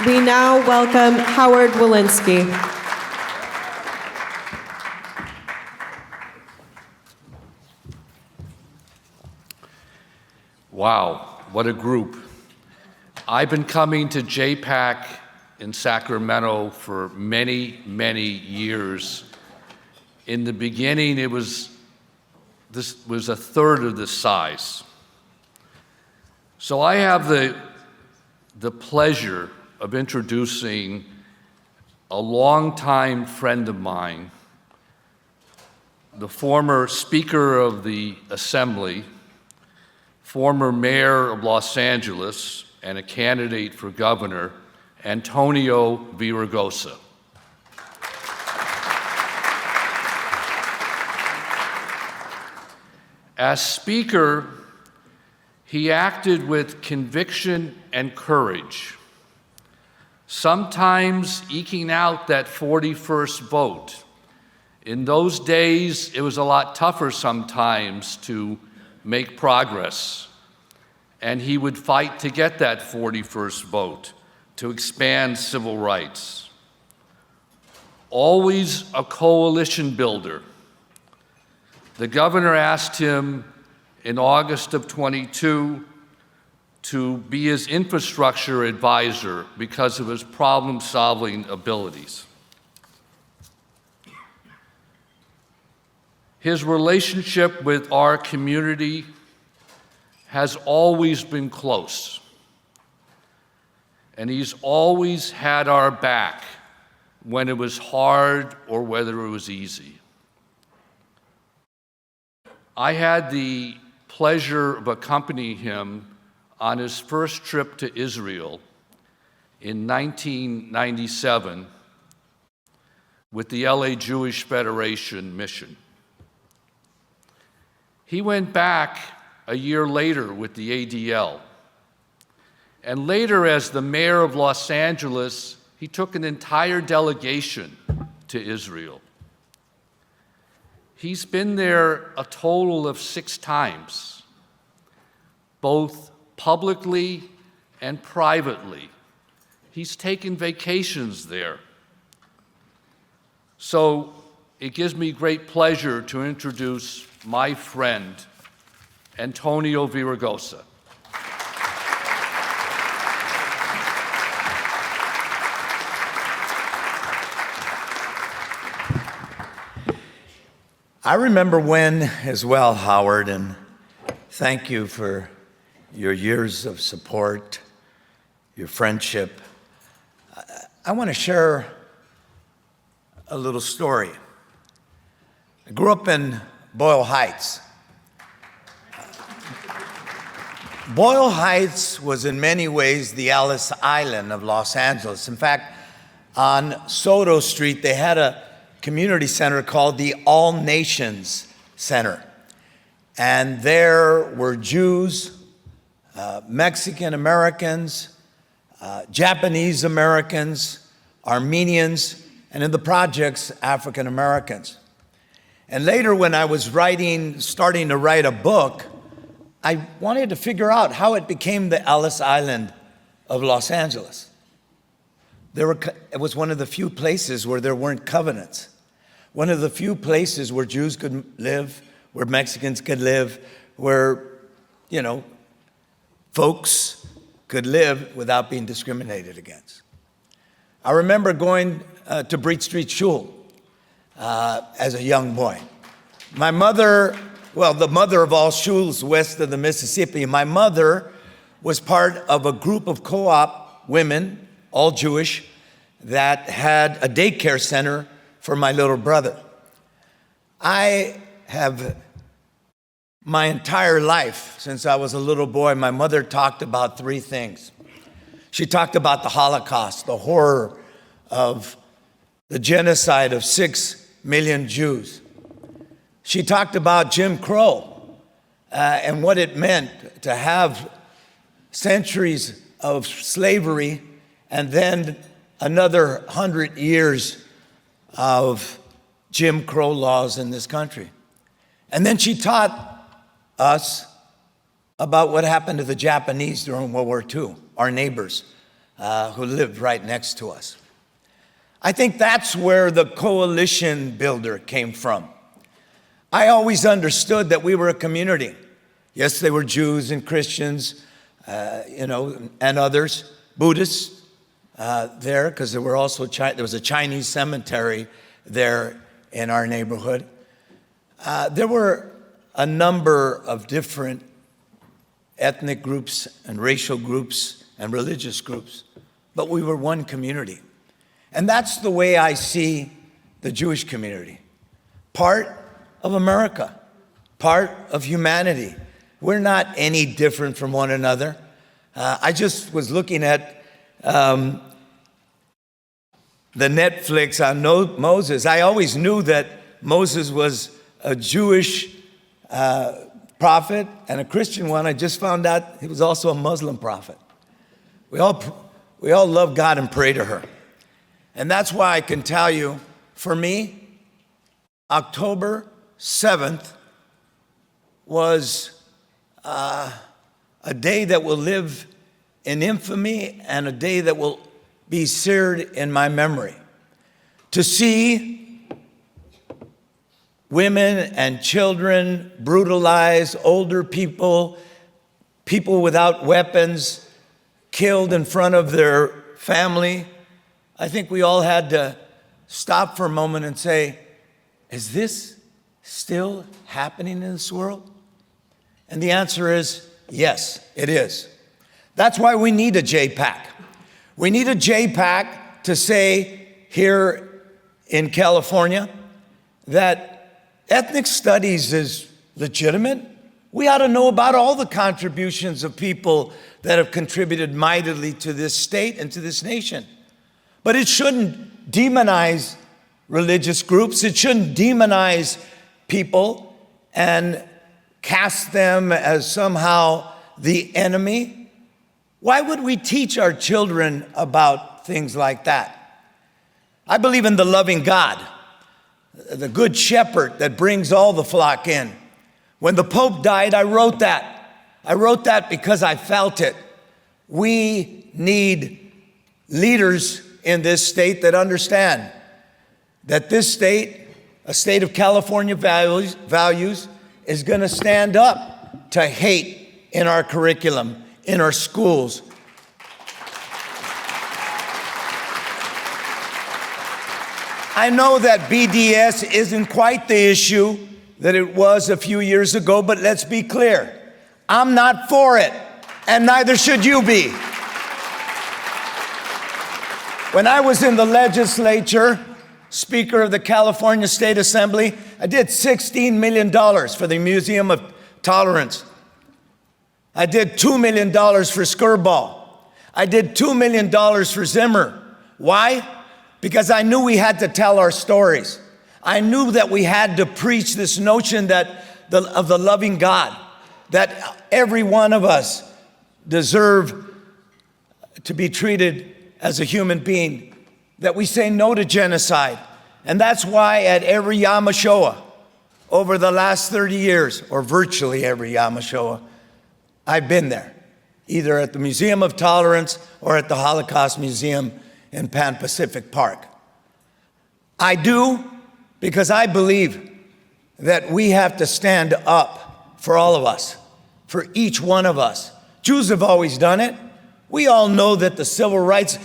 We now welcome Howard Walensky. Wow, what a group. I've been coming to JPAC in Sacramento for many, many years. In the beginning, this was a third of this size. So I have the pleasure of introducing a longtime friend of mine, the former Speaker of the Assembly, former Mayor of Los Angeles, and a candidate for governor, Antonio Villaraigosa. As Speaker, he acted with conviction and courage, sometimes eking out that 41st vote. In those days, it was a lot tougher sometimes to make progress, and he would fight to get that 41st vote to expand civil rights. Always a coalition builder. The governor asked him in August of '22 to be his infrastructure advisor because of his problem-solving abilities. His relationship with our community has always been close, and he's always had our back when it was hard or whether it was easy. I had the pleasure of accompanying him on his first trip to Israel in 1997 with the LA Jewish Federation mission. He went back a year later with the ADL. And later, as the mayor of Los Angeles, he took an entire delegation to Israel. He's been there a total of 6 times, both publicly and privately. He's taken vacations there. So it gives me great pleasure to introduce my friend, Antonio Villaraigosa. I remember when as well, Howard, and thank you for your years of support, your friendship. I want to share a little story. I grew up in Boyle Heights. Boyle Heights was in many ways the Ellis Island of Los Angeles. In fact, on Soto Street, they had a community center called the All Nations Center. And there were Jews, Mexican Americans, Japanese Americans, Armenians, and in the projects, African Americans. And later when I was starting to write a book, I wanted to figure out how it became the Ellis Island of Los Angeles. It was one of the few places where there weren't covenants. One of the few places where Jews could live, where Mexicans could live, where, folks could live without being discriminated against. I remember going to Breed Street Shul as a young boy. My mother, the mother of all shuls west of the Mississippi, my mother was part of a group of co-op women, all Jewish, that had a daycare center for my little brother. I have, my entire life, since I was a little boy, my mother talked about 3 things. She talked about the Holocaust, the horror of the genocide of 6 million Jews. She talked about Jim Crow and what it meant to have centuries of slavery and then another 100 years of Jim Crow laws in this country. And then she taught us about what happened to the Japanese during World War II, our neighbors, who lived right next to us. I think that's where the coalition builder came from. I always understood that we were a community. Yes, they were Jews and Christians, and others, Buddhists there, because there was a Chinese cemetery there in our neighborhood. There were a number of different ethnic groups and racial groups and religious groups, but we were one community. And that's the way I see the Jewish community. Part of America, part of humanity. We're not any different from one another. I just was looking at the Netflix on Moses. I always knew that Moses was a Jewish prophet and a Christian one. I just found out he was also a Muslim prophet. We all love God and pray to her. And that's why I can tell you, for me, October 7th was a day that will live in infamy and a day that will be seared in my memory. To see women and children brutalized, older people, people without weapons, killed in front of their family, I think we all had to stop for a moment and say, is this still happening in this world? And the answer is yes, it is. That's why we need a JPAC. We need a JPAC to say here in California that ethnic studies is legitimate. We ought to know about all the contributions of people that have contributed mightily to this state and to this nation. But it shouldn't demonize religious groups. It shouldn't demonize people and cast them as somehow the enemy. Why would we teach our children about things like that? I believe in the loving God, the good shepherd that brings all the flock in. When the Pope died, I wrote that. I wrote that because I felt it. We need leaders in this state that understand that this state, a state of California values, is going to stand up to hate in our curriculum, in our schools. I know that BDS isn't quite the issue that it was a few years ago, but let's be clear. I'm not for it, and neither should you be. When I was in the legislature, Speaker of the California State Assembly, I did $16 million for the Museum of Tolerance. I did $2 million for Skirball. I did $2 million for Zimmer. Why? Because I knew we had to tell our stories. I knew that we had to preach this notion of the loving God, that every one of us deserve to be treated as a human being, that we say no to genocide. And that's why at every Yom HaShoah, over the last 30 years, or virtually every Yom HaShoah, I've been there, either at the Museum of Tolerance or at the Holocaust Museum in Pan Pacific Park. I do because I believe that we have to stand up for all of us, for each one of us. Jews have always done it. We all know that the civil rights,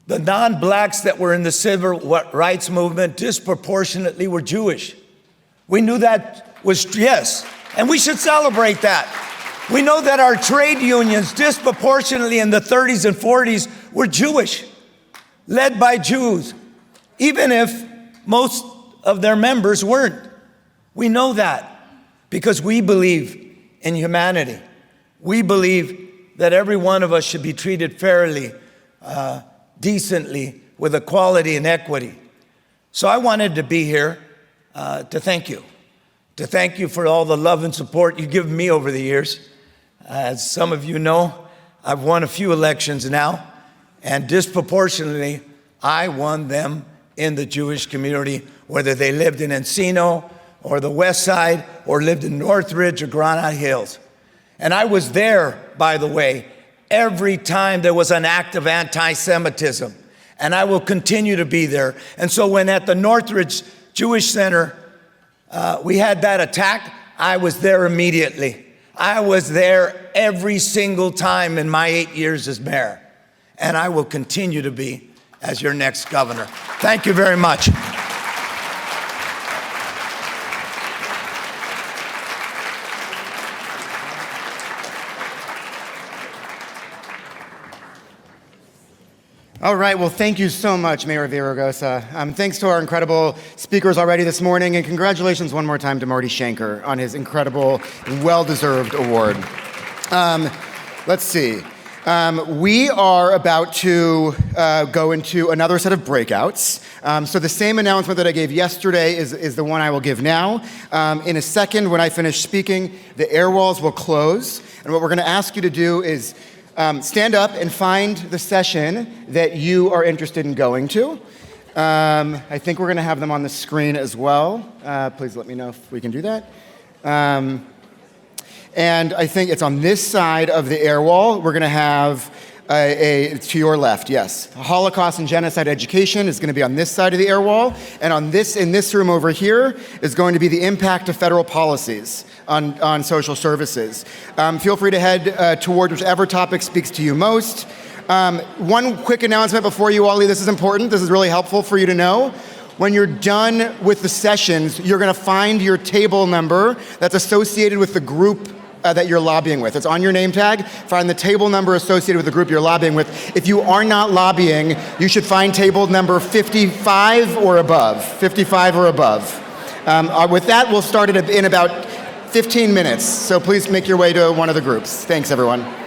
the non-blacks that were in the civil rights movement disproportionately were Jewish. We knew that was, yes, and we should celebrate that. We know that our trade unions disproportionately in the 30s and 40s were Jewish, led by Jews, even if most of their members weren't. We know that because we believe in humanity. We believe that every one of us should be treated fairly, decently, with equality and equity. So I wanted to be here to thank you for all the love and support you've given me over the years. As some of you know, I've won a few elections now, and disproportionately, I won them in the Jewish community, whether they lived in Encino or the West Side or lived in Northridge or Granite Hills. And I was there, by the way, every time there was an act of anti-Semitism. And I will continue to be there. And so when at the Northridge Jewish Center, we had that attack, I was there immediately. I was there every single time in my 8 years as mayor. And I will continue to be as your next governor. Thank you very much. All right, well, thank you so much, Mayor Villaraigosa. Thanks to our incredible speakers already this morning, and congratulations one more time to Marty Schenker on his incredible, well-deserved award. Let's see. We are about to go into another set of breakouts. So the same announcement that I gave yesterday is the one I will give now. In a second, when I finish speaking, the air walls will close, and what we're going to ask you to do is stand up and find the session that you are interested in going to. I think we're going to have them on the screen as well. Please let me know if we can do that. And I think it's on this side of the air wall. We're going to have to your left, yes. Holocaust and genocide education is going to be on this side of the air wall. And in this room over here is going to be the impact of federal policies on social services. Feel free to head toward whichever topic speaks to you most. One quick announcement before you all leave. This is important. This is really helpful for you to know. When you're done with the sessions, you're going to find your table number that's associated with the group that you're lobbying with. It's on your name tag. Find the table number associated with the group you're lobbying with. If you are not lobbying, you should find table number 55 or above. 55 or above. With that, we'll start in about 15 minutes. So please make your way to one of the groups. Thanks, everyone.